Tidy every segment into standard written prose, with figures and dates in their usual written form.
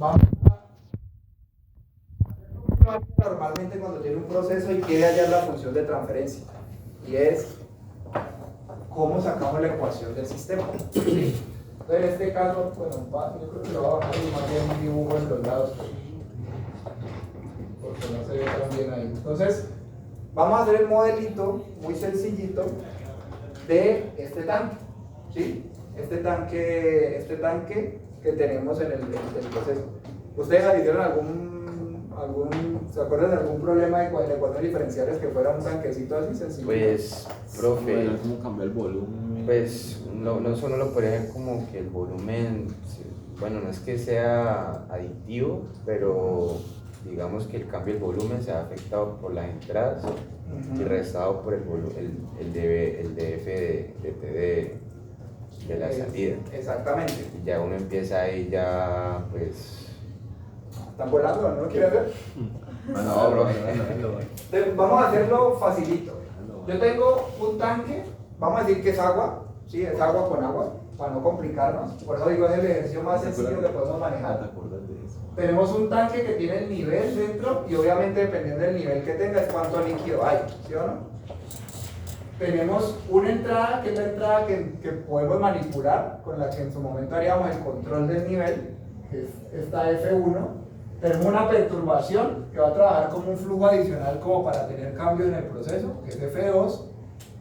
vamos a normalmente cuando tiene un proceso y quiere hallar la función de transferencia, y es cómo sacamos la ecuación del sistema. Entonces, en este caso, bueno, yo creo que lo voy a bajar y más bien un dibujo en los lados, porque no se ve tan bien ahí. Entonces, vamos a hacer el modelito muy sencillito de este tanque, ¿sí? Este tanque que tenemos en el proceso. ¿Ustedes hicieron se acuerdan de algún problema de ecuaciones diferenciales que fuera un tanquecito así sencillo? Pues, profe, ¿cómo cambiar el volumen? pues no solo lo podría ver como que el volumen, bueno, no es que sea aditivo, pero digamos que el cambio del volumen se ha afectado por las entradas y restado por el DF de T de la salida. Exactamente. Y ya uno empieza ahí ya, pues... ¿Están volando? ¿No lo quiere hacer? No, bro. Entonces, vamos a hacerlo facilito. Yo tengo un tanque, vamos a decir que es agua, ¿sí? Es agua con agua, para no complicarnos. Por eso digo, es el ejercicio más sencillo que podemos manejar. Tenemos un tanque que tiene el nivel dentro y obviamente dependiendo del nivel que tenga es cuánto líquido hay, ¿sí o no? Tenemos una entrada que es la entrada que podemos manipular, con la que en su momento haríamos el control del nivel, que es esta F1. Tenemos una perturbación que va a trabajar como un flujo adicional como para tener cambios en el proceso, que es F2,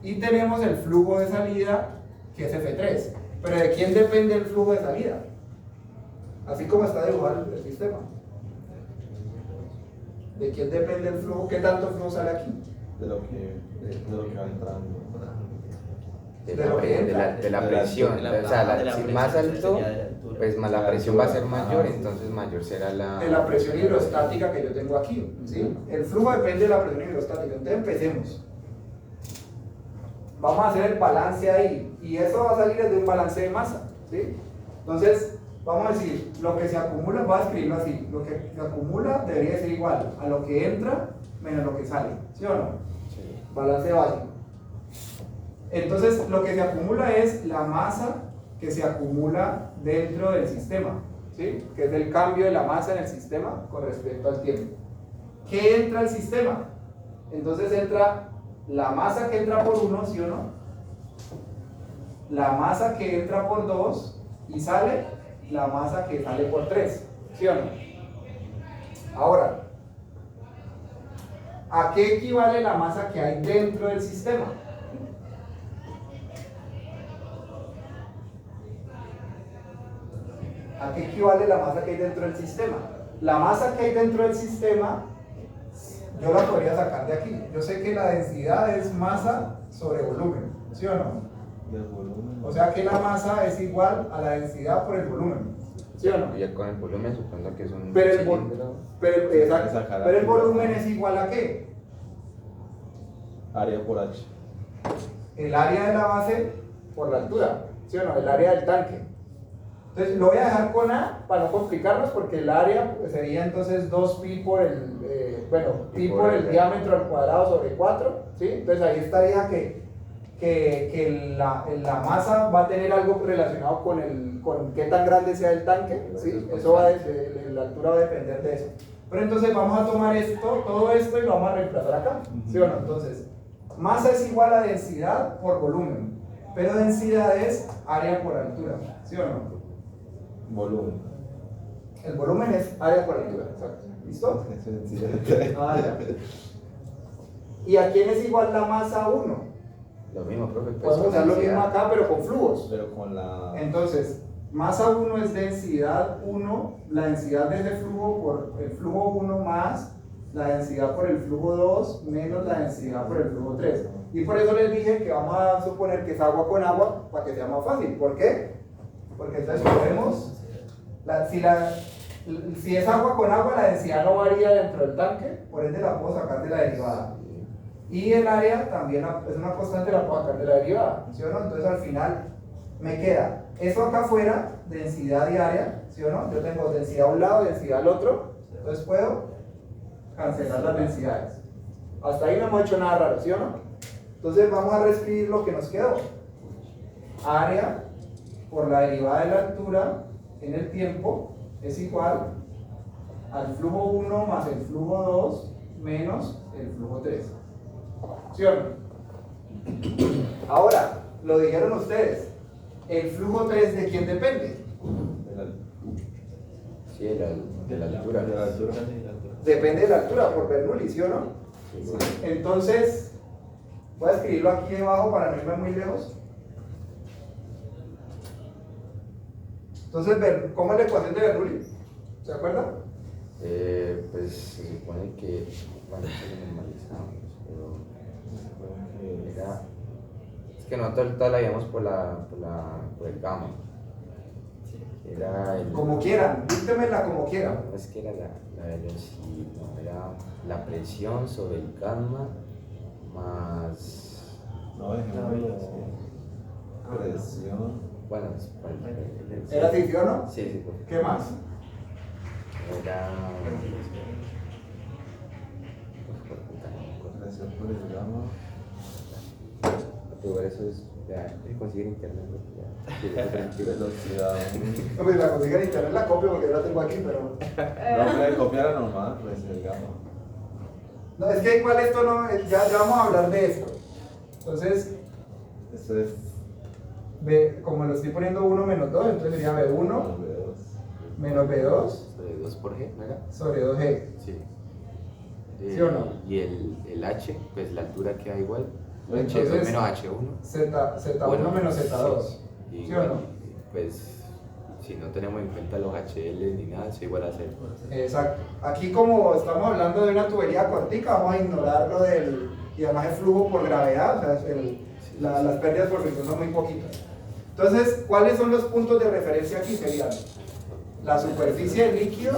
y tenemos el flujo de salida, que es F3. Pero ¿de quién depende el flujo de salida? Así como está dibujado el sistema. ¿De quién depende el flujo? ¿Qué tanto flujo sale aquí? De lo que va entrando. De la presión, o sea, si más alto, pues más la presión va a ser mayor, entonces mayor será la... De la presión hidrostática que yo tengo aquí, ¿sí? El flujo depende de la presión hidrostática. Entonces empecemos. Vamos a hacer el balance ahí, y eso va a salir de un balance de masa, ¿sí? Entonces, vamos a decir, lo que se acumula, voy a escribirlo así, lo que se acumula debería ser igual a lo que entra menos lo que sale, ¿sí o no? Sí. Balance básico. Entonces, lo que se acumula es la masa que se acumula dentro del sistema, ¿sí? Que es el cambio de la masa en el sistema con respecto al tiempo. ¿Qué entra al sistema? Entonces entra la masa que entra por 1, ¿sí o no? La masa que entra por 2 y sale la masa que sale por 3, ¿sí o no? Ahora, ¿a qué equivale la masa que hay dentro del sistema? ¿A qué equivale la masa que hay dentro del sistema? La masa que hay dentro del sistema, yo la podría sacar de aquí. Yo sé que la densidad es masa sobre volumen, ¿sí o no? Del volumen. O sea que la masa es igual a la densidad por el volumen, ¿sí o no? Y con el volumen supongo que es un Pero cilindro. pero el volumen es igual a ¿qué? Área por H. El área de la base por la altura, ¿sí o no? El área del tanque. Entonces lo voy a dejar con A para no complicarnos, porque el área sería entonces 2pi por el, pi por el diámetro al cuadrado sobre 4, ¿sí? Entonces ahí estaría que la masa va a tener algo relacionado con qué tan grande sea el tanque, ¿sí? Eso la altura va a depender de eso. Pero entonces vamos a tomar todo esto y lo vamos a reemplazar acá, ¿sí o no? Entonces, masa es igual a densidad por volumen, pero densidad es área por altura, ¿sí o no? Volumen. El volumen es área por altura, exacto. ¿Listo? Ah, ya. ¿Y a quién es igual la masa 1? Lo mismo, profe. Podemos usar lo mismo acá, pero con flujos. Pero con la... Entonces, masa 1 es densidad 1, la densidad de ese flujo por el flujo 1 más la densidad por el flujo 2 menos la densidad por el flujo 3. Y por eso les dije que vamos a suponer que es agua con agua para que sea más fácil. ¿Por qué? Porque entonces podemos... Si es agua con agua, la densidad no varía dentro del tanque, por ende la puedo sacar de la derivada. Y el área también es una constante, la puedo sacar de la derivada, ¿sí o no? Entonces al final me queda eso acá afuera, densidad y área, ¿sí o no? Yo tengo densidad a un lado, densidad al otro, entonces puedo cancelar las densidades. Hasta ahí no hemos hecho nada raro, ¿sí o no? Entonces vamos a reescribir lo que nos quedó. Área por la derivada de la altura en el tiempo es igual al flujo 1 más el flujo 2 menos el flujo 3. ¿Sí o no? Ahora, lo dijeron ustedes, ¿el flujo 3 de quién depende? De la, Sí, de la altura. de la altura. Depende de la altura por Bernoulli, ¿sí o no? Sí, Entonces, voy a escribirlo aquí debajo para no irme muy lejos. Entonces, ¿cómo es la ecuación de Bernoulli? ¿Se acuerdan? Pues se supone que, bueno, eso lo normalizamos, pero era, es que nosotros la veíamos por el gamma. Era el, Como quieran, díctemela como quieran. no, es que era la velocidad, no, era la presión sobre el gamma más, No, dejémoslo así. Presión. bueno, ¿Era así, sí o no? Sí, sí, por favor. ¿Qué más? Era, Presión por el gamma. por eso es, ya, hay que conseguir internet, ya, sí, tranquilo. Velocidad. No, pues la consigo en internet, la copio porque yo la tengo aquí, pero... No, puede copiar a normal, presión del gamma. No, es que igual esto no, ya vamos a hablar de esto. Entonces, Eso es. como lo estoy poniendo 1 menos 2, entonces sería B1 B2. menos B2 Sobre 2 por G, ¿no era? sobre 2G. Sí. ¿Sí o no? Y el H, pues la altura queda igual. Bueno, H2 entonces, menos H1. Z1 Bueno, menos Z2. sí, ¿Sí o no? Pues si no tenemos en cuenta los HL ni nada, es igual a 0. Exacto. Aquí como estamos hablando de una tubería cortica, vamos a ignorar lo del... Y además el flujo por gravedad, o sea, las pérdidas por fricción son muy poquitas. Entonces, ¿cuáles son los puntos de referencia aquí? Serían la superficie del líquido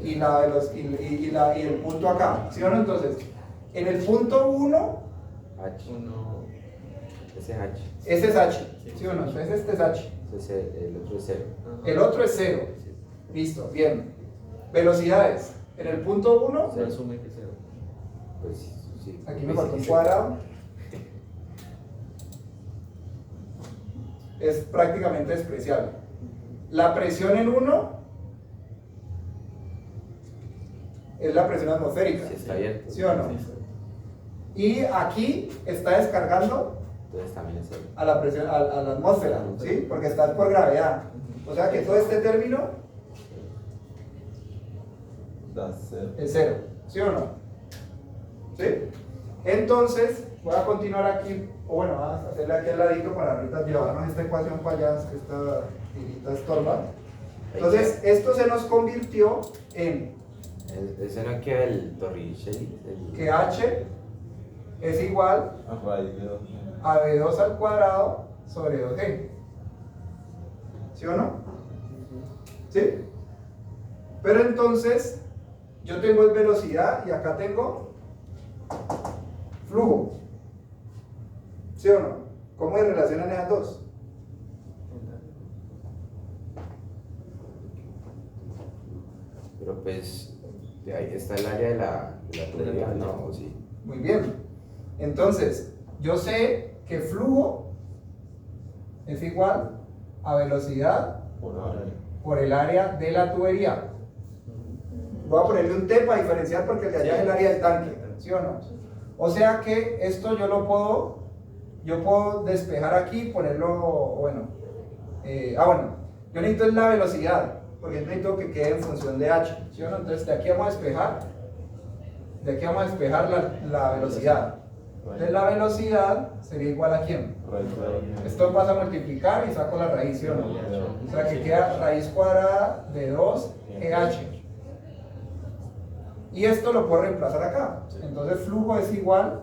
Y la velocidad. y el punto acá. ¿Sí o no? Entonces, en el punto 1, H. Ese es H. ese es H. ¿Sí o no? Entonces este es H. El otro es 0. El otro es 0. Listo, bien. Velocidades. En el punto 1, Se asume que 0. Pues sí. aquí me faltó un cuadrado. Es prácticamente despreciable. La presión en 1 es la presión atmosférica. Si está abierto. ¿Sí o no? Y aquí está descargando Entonces también es 0. a la presión, a la atmósfera, ¿sí? Porque está por gravedad. O sea que todo este término Da 0. es 0, ¿sí o no? ¿Sí? Entonces, voy a continuar aquí, o bueno, vamos a hacerle aquí al ladito para ahorita llevarnos esta ecuación para allá, que esta tirita estorba. Entonces, esto se nos convirtió en Ese no queda el Torricelli. que H es igual A raíz de 2. a B2 al cuadrado sobre 2G. ¿Sí o no? ¿Sí? Pero entonces, yo tengo velocidad y acá tengo flujo. ¿Sí o no? ¿Cómo se relacionan esas dos? Pero pues, de ahí está el área de la tubería, ¿no? ¿O sí? Muy bien. Entonces, yo sé que flujo es igual a velocidad Por hora. por el área de la tubería. Voy a ponerle un T para diferenciar porque el de allá es el área del tanque, ¿sí o no? O sea que esto yo puedo despejar aquí, ponerlo, bueno, bueno, yo necesito la velocidad, porque necesito que quede en función de H, ¿sí o no? Entonces de aquí vamos a despejar, la velocidad. Entonces la velocidad sería igual a ¿quién? Raíz de 2. Esto pasa a multiplicar y saco la raíz, ¿sí o no? O sea que queda raíz cuadrada de 2GH. Y esto lo puedo reemplazar acá. Entonces flujo es igual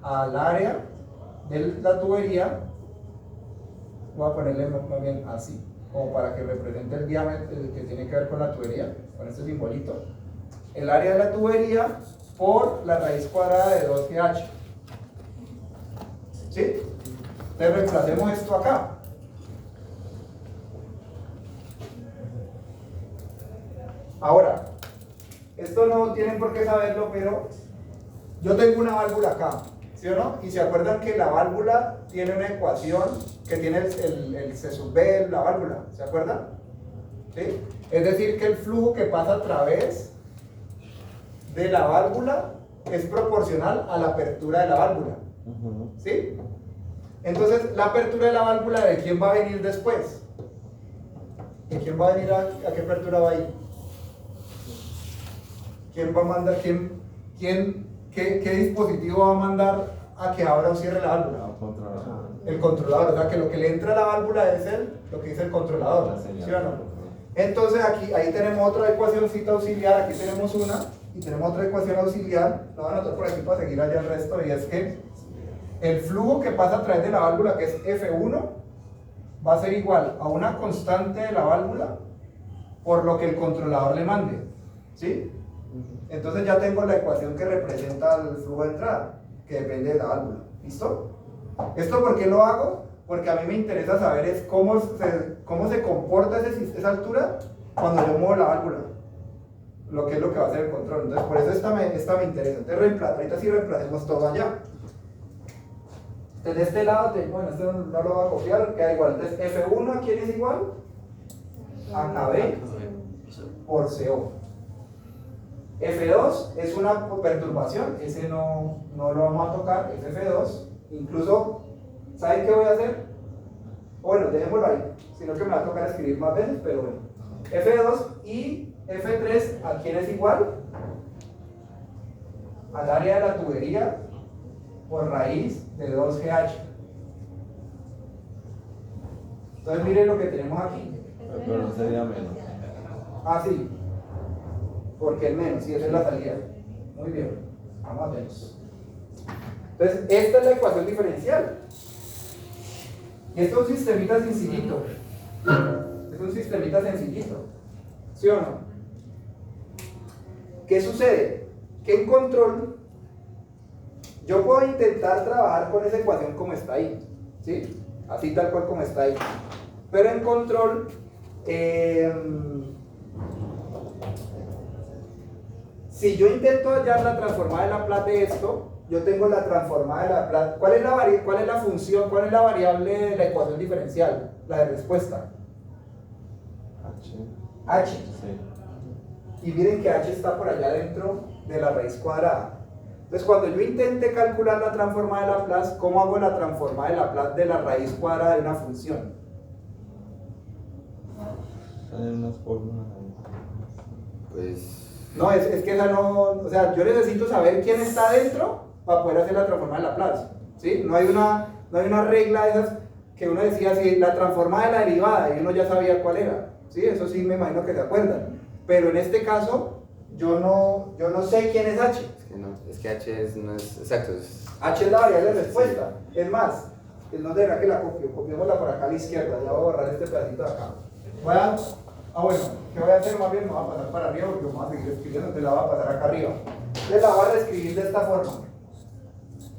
al área de la tubería. Voy a ponerle más bien así, como para que represente el diámetro que tiene que ver con la tubería, con este simbolito. El área de la tubería por la raíz cuadrada de 2GH. ¿Sí? Entonces reemplacemos esto acá. Ahora, esto no tienen por qué saberlo, pero yo tengo una válvula acá, ¿sí o no? Y se acuerdan que la válvula tiene una ecuación que tiene el C sub B, la válvula, ¿se acuerdan? ¿Sí? Es decir, que el flujo que pasa a través de la válvula es proporcional a la apertura de la válvula. ¿Sí? Entonces, la apertura de la válvula, ¿de quién va a venir después? ¿De quién va a venir a qué apertura va a ir? ¿Quién va a mandar? ¿Qué dispositivo va a mandar a que abra o cierre la válvula? El controlador, o sea que lo que le entra a la válvula es lo que dice el controlador, ¿sí o no? Entonces ahí tenemos otra ecuacióncita auxiliar, aquí tenemos una, y tenemos otra ecuación auxiliar, la voy a anotar por aquí para seguir allá el resto, y es que el flujo que pasa a través de la válvula, que es F1, va a ser igual a una constante de la válvula por lo que el controlador le mande, ¿sí? Entonces ya tengo la ecuación que representa el flujo de entrada, que depende de la válvula, ¿listo? ¿Esto por qué lo hago? Porque a mí me interesa saber es cómo se comporta esa altura cuando yo muevo la válvula, lo que es lo que va a hacer el control. Entonces por eso esta me interesa. Entonces ahorita sí reemplacemos todo allá. De este lado, bueno, este no lo voy a copiar, queda igual. Entonces F1 ¿a quién es igual? A KB por CO. F2 es una perturbación, ese no lo vamos a tocar, es F2. Incluso, ¿saben qué voy a hacer? Bueno, dejémoslo ahí, sino que me va a tocar escribir más veces, pero bueno. F2 y F3, ¿a quién es igual? Al área de la tubería por raíz de 2GH. Entonces miren lo que tenemos aquí. Pero no sería menos. Ah, sí. Porque el menos, sí, esa es la salida. Muy bien. Vamos a menos. Entonces, esta es la ecuación diferencial. Y esto es un sistemita sencillito. Es un sistemita sencillito. ¿Sí o no? ¿Qué sucede? Que en control, yo puedo intentar trabajar con esa ecuación como está ahí. ¿Sí? Así tal cual como está ahí. Pero en control, si yo intento hallar la transformada de Laplace de esto, yo tengo la transformada de Laplace. ¿Cuál es la función, cuál es la variable de la ecuación diferencial? La de respuesta. H. Sí. Y miren que H está por allá dentro de la raíz cuadrada. Entonces, cuando yo intente calcular la transformada de Laplace, ¿cómo hago la transformada de Laplace de la raíz cuadrada de una función? Hay unas fórmulas ahí. Pues No, es que esa no, o sea, yo necesito saber quién está dentro para poder hacer la transformada de Laplace, ¿sí? No hay una regla de esas que uno decía así, la transformada de la derivada, y uno ya sabía cuál era, ¿sí? Eso sí me imagino que se acuerdan. Pero en este caso, yo no sé quién es H. es que H no es exacto. H es la variable de respuesta. Es más, no deberá que la copio, copiémosla por acá a la izquierda, ya voy a borrar este pedacito de acá. Bueno, ¿qué voy a hacer? Más bien me voy a pasar para arriba porque vamos a seguir escribiendo, entonces la voy a pasar acá arriba. Entonces la voy a reescribir de esta forma.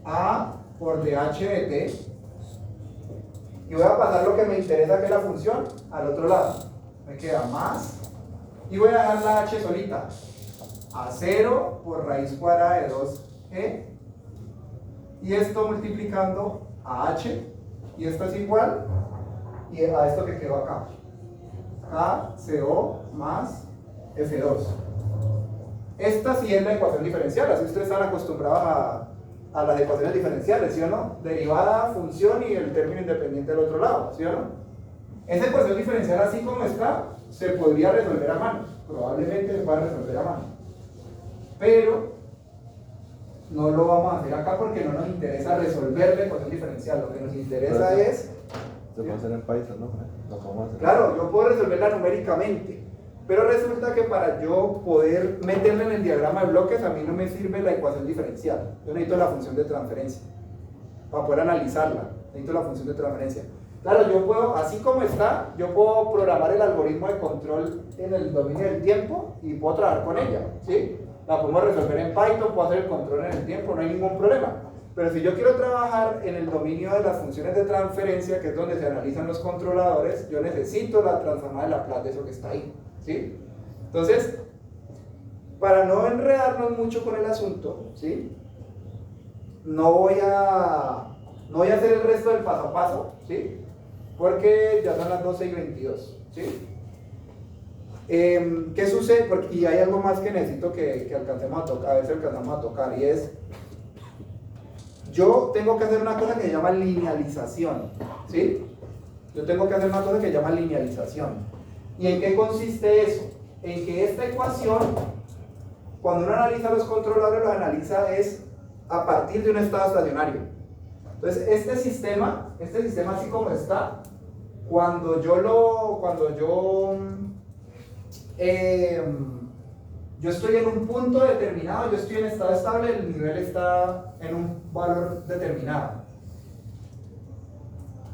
A por dH de t. Y voy a pasar lo que me interesa, que es la función, al otro lado. Me queda más. Y voy a dejar la h solita. A 0 por raíz cuadrada de 2e. Y esto multiplicando a h. Y esto es igual y a esto que quedó acá. KCO más F2. Esta sí es la ecuación diferencial, así ustedes están acostumbrados a las ecuaciones diferenciales, ¿sí o no? Derivada, función y el término independiente del otro lado, ¿sí o no? Esa ecuación diferencial así como está, se podría resolver a mano, probablemente se pueda resolver a mano. Pero no lo vamos a hacer acá porque no nos interesa resolver la ecuación diferencial, lo que nos interesa es... Se puede hacer en Python, ¿no? Lo podemos hacer. Claro, yo puedo resolverla numéricamente, pero resulta que para yo poder meterla en el diagrama de bloques, a mí no me sirve la ecuación diferencial. Yo necesito la función de transferencia. Para poder analizarla, necesito la función de transferencia. Claro, yo puedo, así como está, yo puedo programar el algoritmo de control en el dominio del tiempo y puedo trabajar con ella, ¿sí? La podemos resolver en Python, puedo hacer el control en el tiempo, no hay ningún problema. Pero si yo quiero trabajar en el dominio de las funciones de transferencia, que es donde se analizan los controladores, yo necesito la transformada de Laplace de eso que está ahí, ¿sí? Entonces, para no enredarnos mucho con el asunto, ¿sí? No voy a hacer el resto del paso a paso, ¿sí? Porque ya son las 12:22, ¿sí? ¿Qué sucede? Y hay algo más que necesito que alcancemos a tocar, a ver si alcanzamos a tocar, y es, yo tengo que hacer una cosa que se llama linealización, ¿sí? Yo tengo que hacer una cosa que se llama linealización. ¿Y en qué consiste eso? En que esta ecuación, cuando uno analiza los controladores, lo analiza es a partir de un estado estacionario. Entonces, este sistema así como está, cuando yo estoy en un punto determinado, yo estoy en estado estable, el nivel está en un valor determinado.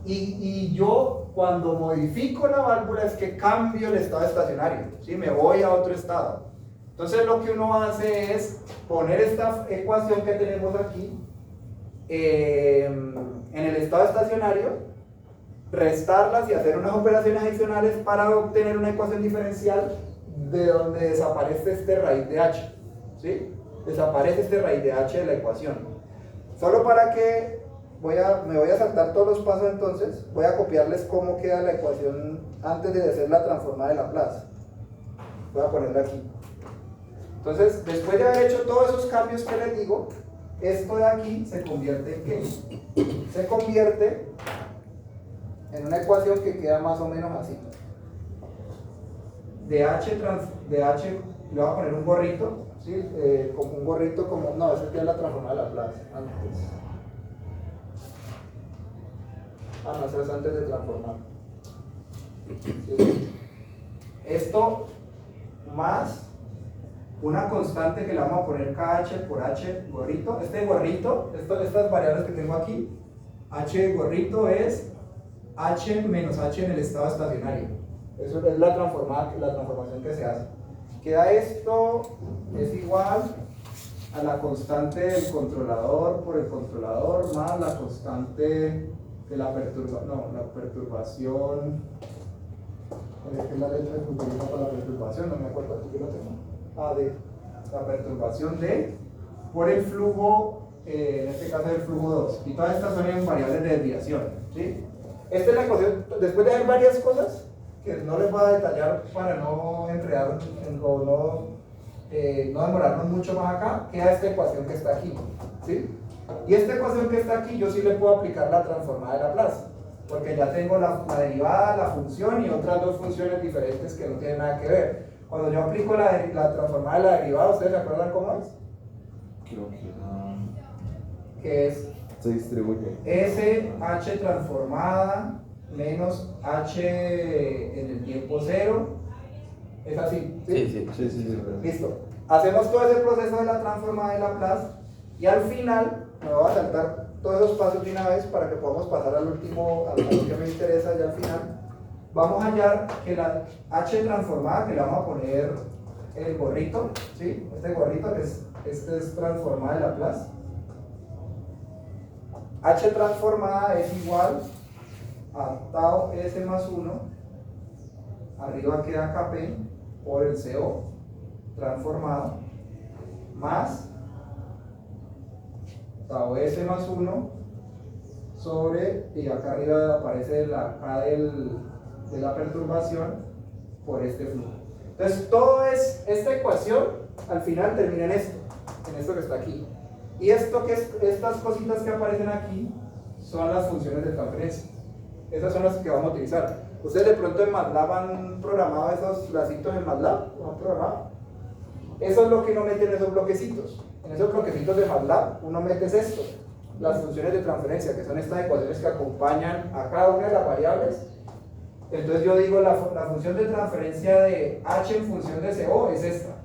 Y yo cuando modifico la válvula es que cambio el estado estacionario, ¿sí? Me voy a otro estado. Entonces lo que uno hace es poner esta ecuación que tenemos aquí en el estado estacionario, restarlas y hacer unas operaciones adicionales para obtener una ecuación diferencial de donde desaparece este raíz de h, ¿sí? Desaparece este raíz de h de la ecuación. Solo para que me voy a saltar todos los pasos, entonces voy a copiarles cómo queda la ecuación antes de hacer la transformada de Laplace. Voy a ponerla aquí. Entonces, después de haber hecho todos esos cambios que les digo, esto de aquí se convierte en ¿qué? Se convierte en una ecuación que queda más o menos así. De h, le voy a poner un gorrito, ¿sí? Como un gorrito, no, esa es la transformada de Laplace, antes. No, eso es antes de transformar. ¿Sí? Esto más una constante que le vamos a poner kh por h gorrito. Este gorrito, estas variables que tengo aquí, h gorrito es h menos h en el estado estacionario. Eso es la transformación que se hace. Queda esto, es igual a la constante del controlador por el controlador más la constante de la perturbación. ¿Qué es la letra que utiliza para la perturbación? No me acuerdo, aquí lo tengo. De la perturbación por el flujo, en este caso el flujo 2. Y todas estas son variables de desviación, ¿sí? Esta es la ecuación, después de hacer varias cosas, que no les voy a detallar para no enredar o no demorarnos mucho más acá, queda esta ecuación que está aquí, ¿sí? Y esta ecuación que está aquí, yo sí le puedo aplicar la transformada de Laplace, porque ya tengo la derivada, la función y otras dos funciones diferentes que no tienen nada que ver. Cuando yo aplico la transformada de la derivada, ¿ustedes se acuerdan cómo es? Creo que no. Que es Se distribuye. SH transformada menos H en el tiempo cero. ¿Es así? Sí. Listo. Hacemos todo ese proceso de la transformada de Laplace y al final, me voy a saltar todos esos pasos de una vez para que podamos pasar al último, a lo que me interesa ya al final. Vamos a hallar que la H transformada, que le vamos a poner el gorrito, ¿sí? Este gorrito, este es transformada de Laplace. H transformada es igual a tau S más 1, arriba queda Kp por el CO transformado, más tau S más 1 sobre, y acá arriba aparece la K de la perturbación por este flujo. Entonces, esta ecuación al final termina en esto que está aquí. Y estas cositas que aparecen aquí son las funciones de transferencia. Esas son las que vamos a utilizar. Ustedes de pronto en MATLAB han programado esos lacitos en MATLAB, ¿no han programado? Eso es lo que uno mete en esos bloquecitos. En esos bloquecitos de MATLAB uno mete esto, las funciones de transferencia, que son estas ecuaciones que acompañan a cada una de las variables. Entonces yo digo la función de transferencia de h en función de CO es esta.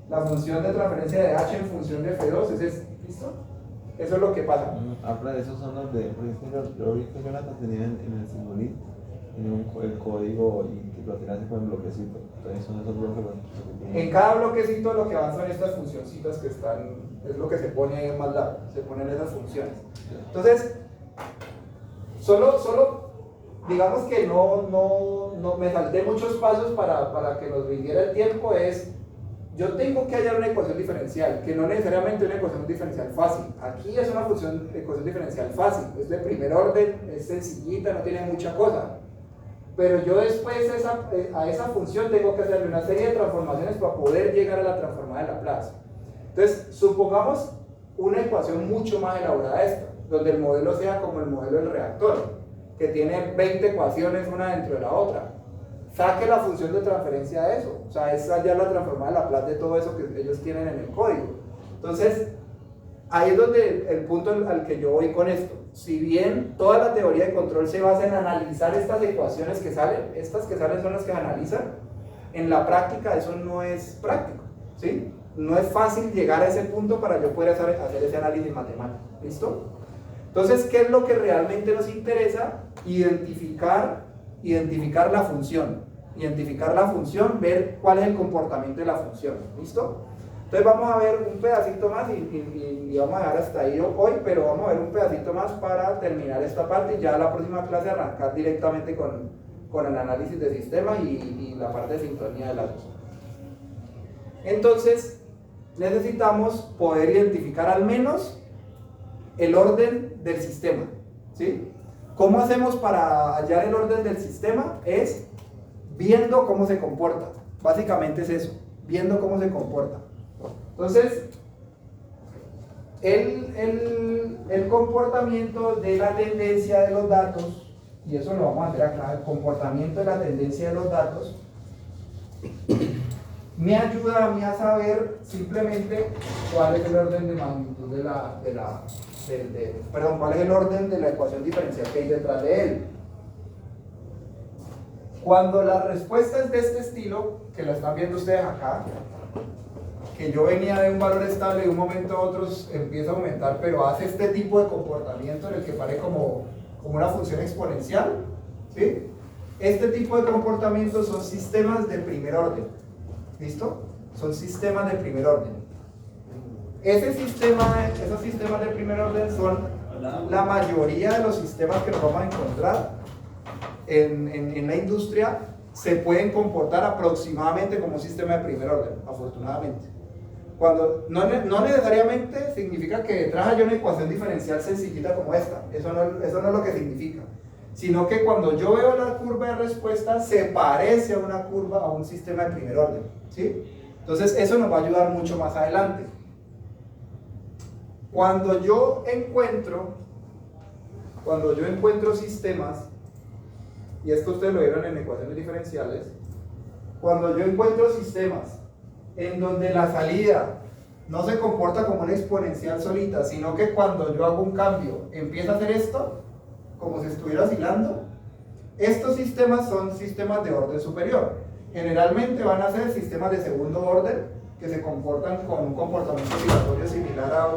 La función de transferencia de h en función de F2 es esta. ¿Listo? Eso es lo que pasa. Habla, esos son los de, por ejemplo, yo vi que Jonathan tenía en el Simulink, el código y lo tenía así con el bloquecito. Entonces son esos bloques que tienen. En cada bloquecito lo que van son estas funcioncitas que están, es lo que se pone en MATLAB, se ponen esas funciones. Entonces, solo digamos que no me salté muchos pasos para que nos rindiera el tiempo. Yo tengo que hallar una ecuación diferencial, que no necesariamente una ecuación diferencial fácil. Aquí es una ecuación diferencial fácil, es de primer orden, es sencillita, no tiene mucha cosa. pero yo después a esa función tengo que hacerle una serie de transformaciones para poder llegar a la transformada de Laplace. Entonces, supongamos una ecuación mucho más elaborada esta, donde el modelo sea como el modelo del reactor, que tiene 20 ecuaciones una dentro de la otra. Saque la función de transferencia de eso, o sea, esa ya la transformada de Laplace de todo eso que ellos tienen en el código. Entonces, ahí es donde el punto al que yo voy con esto. Si bien toda la teoría de control se basa en analizar estas ecuaciones que salen, estas que salen son las que analizan, en la práctica eso no es práctico, ¿sí? No es fácil llegar a ese punto para yo poder hacer ese análisis matemático, ¿listo? Entonces, ¿qué es lo que realmente nos interesa? Identificar la función. Identificar la función, ver cuál es el comportamiento de la función, ¿listo? Entonces vamos a ver un pedacito más y vamos a dejar hasta ahí hoy, pero vamos a ver un pedacito más para terminar esta parte y ya la próxima clase arrancar directamente con el análisis de sistema y la parte de sintonía de la luz. Entonces necesitamos poder identificar al menos el orden del sistema, ¿sí? ¿Cómo hacemos para hallar el orden del sistema? Es viendo cómo se comporta. Básicamente es eso, viendo cómo se comporta. Entonces, el comportamiento de la tendencia de los datos, y eso lo vamos a hacer acá, el comportamiento de la tendencia de los datos, me ayuda a mí a saber simplemente cuál es el orden de magnitud cuál es el orden de la ecuación diferencial que hay detrás de él. Cuando la respuesta es de este estilo, que lo están viendo ustedes acá, que yo venía de un valor estable y de un momento a otro empieza a aumentar, pero hace este tipo de comportamiento en el que parece como una función exponencial, ¿sí? Este tipo de comportamientos son sistemas de primer orden, ¿listo? Son sistemas de primer orden. Esos sistemas de primer orden son la mayoría de los sistemas que nos vamos a encontrar en la industria, se pueden comportar aproximadamente como un sistema de primer orden, afortunadamente. Cuando no necesariamente significa que detrás haya una ecuación diferencial sencillita como esta, eso no es lo que significa, sino que cuando yo veo la curva de respuesta se parece a una curva, a un sistema de primer orden, ¿sí? Entonces eso nos va a ayudar mucho más adelante. Cuando yo encuentro sistemas, y esto ustedes lo vieron en ecuaciones diferenciales, cuando yo encuentro sistemas en donde la salida no se comporta como una exponencial solita, sino que cuando yo hago un cambio empieza a hacer esto, como si estuviera oscilando, estos sistemas son sistemas de orden superior. Generalmente van a ser sistemas de segundo orden que se comportan con un comportamiento oscilatorio similar a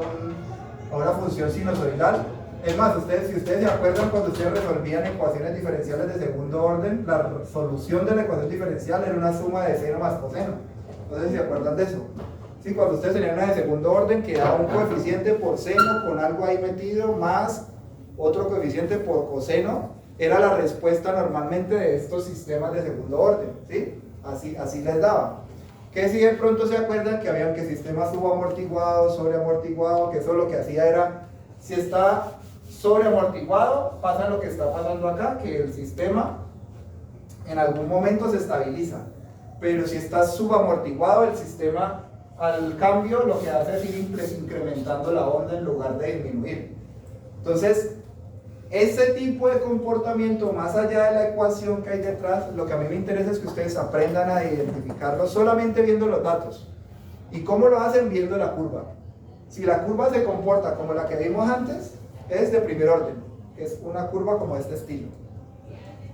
una función sinusoidal. Es más, si ustedes se acuerdan cuando ustedes resolvían ecuaciones diferenciales de segundo orden, la solución de la ecuación diferencial era una suma de seno más coseno. No sé si se acuerdan de eso. Sí, cuando ustedes tenían una de segundo orden que daba un coeficiente por seno con algo ahí metido más otro coeficiente por coseno, era la respuesta normalmente de estos sistemas de segundo orden, ¿sí? Así les daba. Que si de pronto se acuerdan que habían que sistemas subamortiguado, sobreamortiguado, que eso lo que hacía era, si está sobreamortiguado, pasa lo que está pasando acá, que el sistema en algún momento se estabiliza, pero si está subamortiguado, el sistema al cambio lo que hace es ir incrementando la onda en lugar de disminuir. Entonces, ese tipo de comportamiento, más allá de la ecuación que hay detrás, lo que a mí me interesa es que ustedes aprendan a identificarlo solamente viendo los datos. ¿Y cómo lo hacen? Viendo la curva. Si la curva se comporta como la que vimos antes, es de primer orden, que es una curva como de este estilo.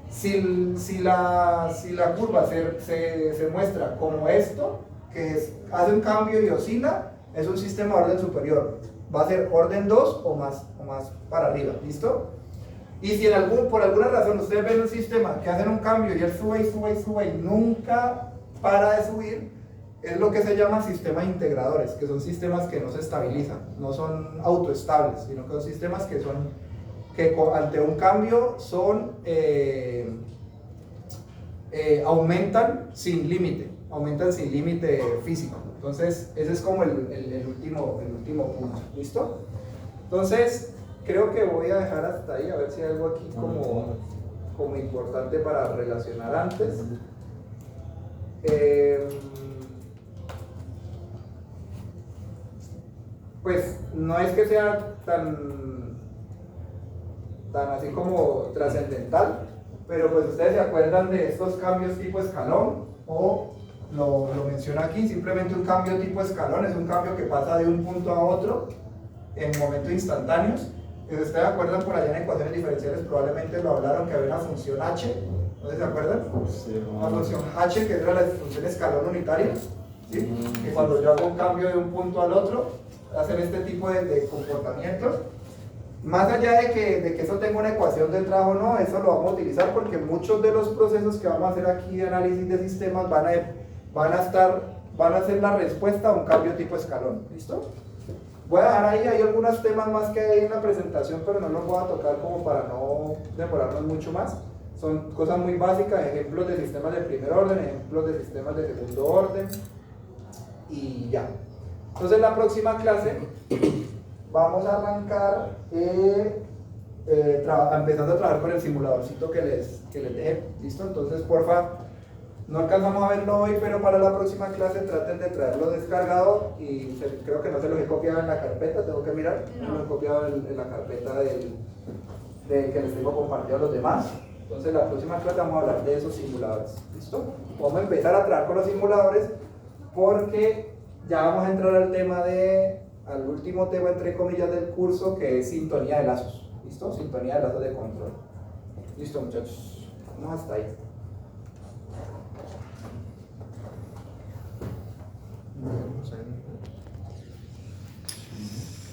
Si la curva se muestra como esto, que hace un cambio y oscila, es un sistema de orden superior. Va a ser orden 2 o más para arriba, ¿listo? Y si por alguna razón ustedes ven un sistema que hacen un cambio y él sube y sube y sube y nunca para de subir, es lo que se llama sistemas integradores, que son sistemas que no se estabilizan, no son autoestables, sino que son sistemas que ante un cambio aumentan sin límite físico. Entonces ese es como el último punto, ¿listo? Entonces creo que voy a dejar hasta ahí, a ver si hay algo aquí como como importante para relacionar antes. Pues no es que sea tan así como trascendental, pero pues ustedes se acuerdan de estos cambios tipo escalón, o lo menciona aquí, simplemente un cambio tipo escalón es un cambio que pasa de un punto a otro en momentos instantáneos. Si ustedes se acuerdan, por allá en ecuaciones diferenciales probablemente lo hablaron, que había una función h, ¿no se acuerdan? Sí, Una función h que era la función escalón unitaria, ¿sí? Que cuando yo hago un cambio de un punto al otro, hacen este tipo de comportamientos. Más allá de que eso tenga una ecuación del trabajo, no, eso lo vamos a utilizar porque muchos de los procesos que vamos a hacer aquí de análisis de sistemas van a ser la respuesta a un cambio tipo escalón. ¿Listo? Voy a dejar ahí, hay algunos temas más que hay en la presentación, pero no los voy a tocar como para no demorarnos mucho más. Son cosas muy básicas, ejemplos de sistemas de primer orden, ejemplos de sistemas de segundo orden, y ya. Entonces, la próxima clase vamos a arrancar empezando a trabajar con el simuladorcito que les dejé. ¿Listo? Entonces, porfa, no alcanzamos a verlo hoy, pero para la próxima clase traten de traerlo descargado, y creo que no se los he copiado en la carpeta, tengo que mirar, no lo he copiado en la carpeta que les tengo compartido a los demás. Entonces, la próxima clase vamos a hablar de esos simuladores. ¿Listo? Vamos a empezar a trabajar con los simuladores porque ya vamos a entrar al último tema, entre comillas, del curso, que es sintonía de lazos. ¿Listo? Sintonía de lazos de control. Listo, muchachos. Vamos hasta ahí. Vamos a